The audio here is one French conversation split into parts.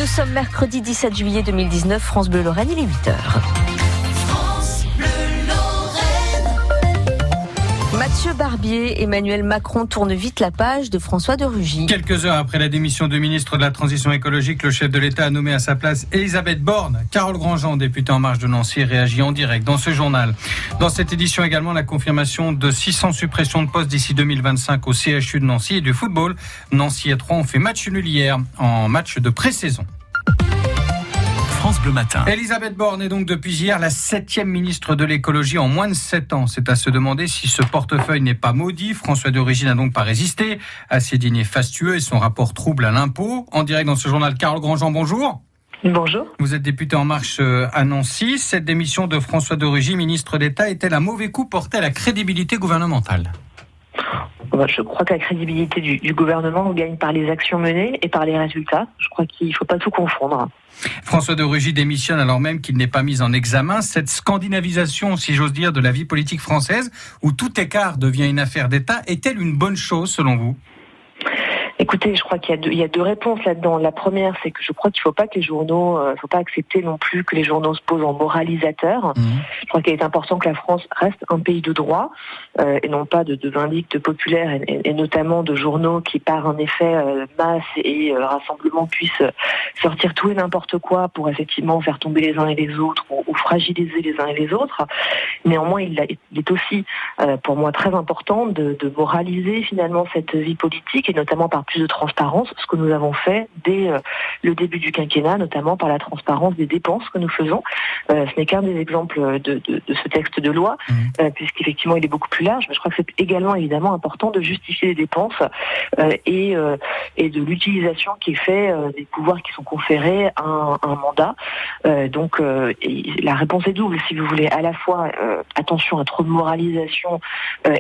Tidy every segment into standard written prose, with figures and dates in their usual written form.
Nous sommes mercredi 17 juillet 2019, France Bleu Lorraine, il est 8h. Mathieu Barbier, Emmanuel Macron tourne vite la page de François de Rugy. Quelques heures après la démission du ministre de la Transition écologique, le chef de l'État a nommé à sa place Elisabeth Borne. Carole Grandjean, députée En Marche de Nancy, réagit en direct dans ce journal. Dans cette édition également, la confirmation de 600 suppressions de postes d'ici 2025 au CHU de Nancy et du football. Nancy et Troyes ont fait match nul hier en match de pré-saison. France Bleu Matin. Elisabeth Borne est donc depuis hier la 7e ministre de l'écologie en moins de 7 ans. C'est à se demander si ce portefeuille n'est pas maudit. François de Rugy n'a donc pas résisté à ses dîners fastueux et son rapport trouble à l'impôt. En direct dans ce journal, Carole Grandjean, bonjour. Bonjour. Vous êtes député En Marche à Nancy. Cette démission de François de Rugy, ministre d'État, est-elle un mauvais coup porté à la crédibilité gouvernementale ? Je crois que la crédibilité du gouvernement gagne par les actions menées et par les résultats. Je crois qu'il ne faut pas tout confondre. François de Rugy démissionne alors même qu'il n'est pas mis en examen. Cette scandinavisation, si j'ose dire, de la vie politique française, où tout écart devient une affaire d'État, est-elle une bonne chose selon vous ? Écoutez, je crois qu'il y a deux réponses là-dedans. La première, c'est que je crois qu'il ne faut pas que les journaux, faut pas accepter non plus que les journaux se posent en moralisateurs. Je crois qu'il est important que la France reste un pays de droit et non pas de vindictes populaires et notamment de journaux qui, par un effet masse et rassemblement, puissent sortir tout et n'importe quoi pour effectivement faire tomber les uns et les autres ou fragiliser les uns et les autres. Néanmoins, il est aussi pour moi très important de moraliser finalement cette vie politique et notamment par plus de transparence, ce que nous avons fait dès le début du quinquennat, notamment par la transparence des dépenses que nous faisons. Ce n'est qu'un des exemples de ce texte de loi, puisqu'effectivement il est beaucoup plus large, mais je crois que c'est également évidemment important de justifier les dépenses et de l'utilisation qui est faite des pouvoirs qui sont conférés à un mandat. Donc la réponse est double, si vous voulez, à la fois attention à trop de moralisation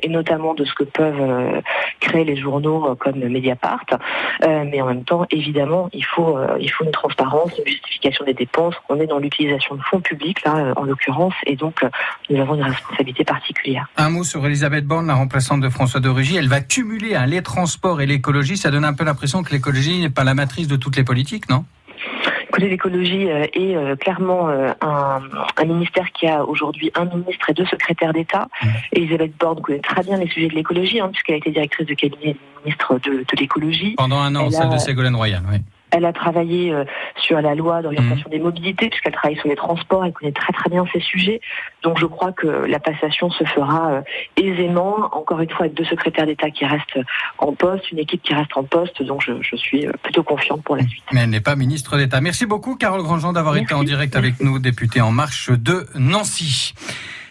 et notamment de ce que peuvent créer les journaux comme Mediapart, mais en même temps, évidemment, il faut une transparence, une justification des dépenses. On est dans l'utilisation de fonds publics, là, en l'occurrence, et donc nous avons une responsabilité particulière. Un mot sur Elisabeth Borne, la remplaçante de François de Rugy. Elle va cumuler les transports et l'écologie. Ça donne un peu l'impression que l'écologie n'est pas la matrice de toutes les politiques, non ? Écoutez, l'écologie est clairement un ministère qui a aujourd'hui un ministre et deux secrétaires d'État. Elisabeth Borne connaît très bien les sujets de l'écologie, puisqu'elle a été directrice de cabinet du ministre de l'écologie. Pendant un an, celle de Ségolène Royal, oui. Elle a travaillé sur la loi d'orientation des mobilités, puisqu'elle travaille sur les transports, elle connaît très très bien ces sujets. Donc je crois que la passation se fera aisément, encore une fois avec deux secrétaires d'État qui restent en poste, une équipe qui reste en poste, donc je suis plutôt confiante pour la suite. Mais elle n'est pas ministre d'État. Merci beaucoup Carole Grandjean d'avoir été en direct avec nous, députée En Marche de Nancy.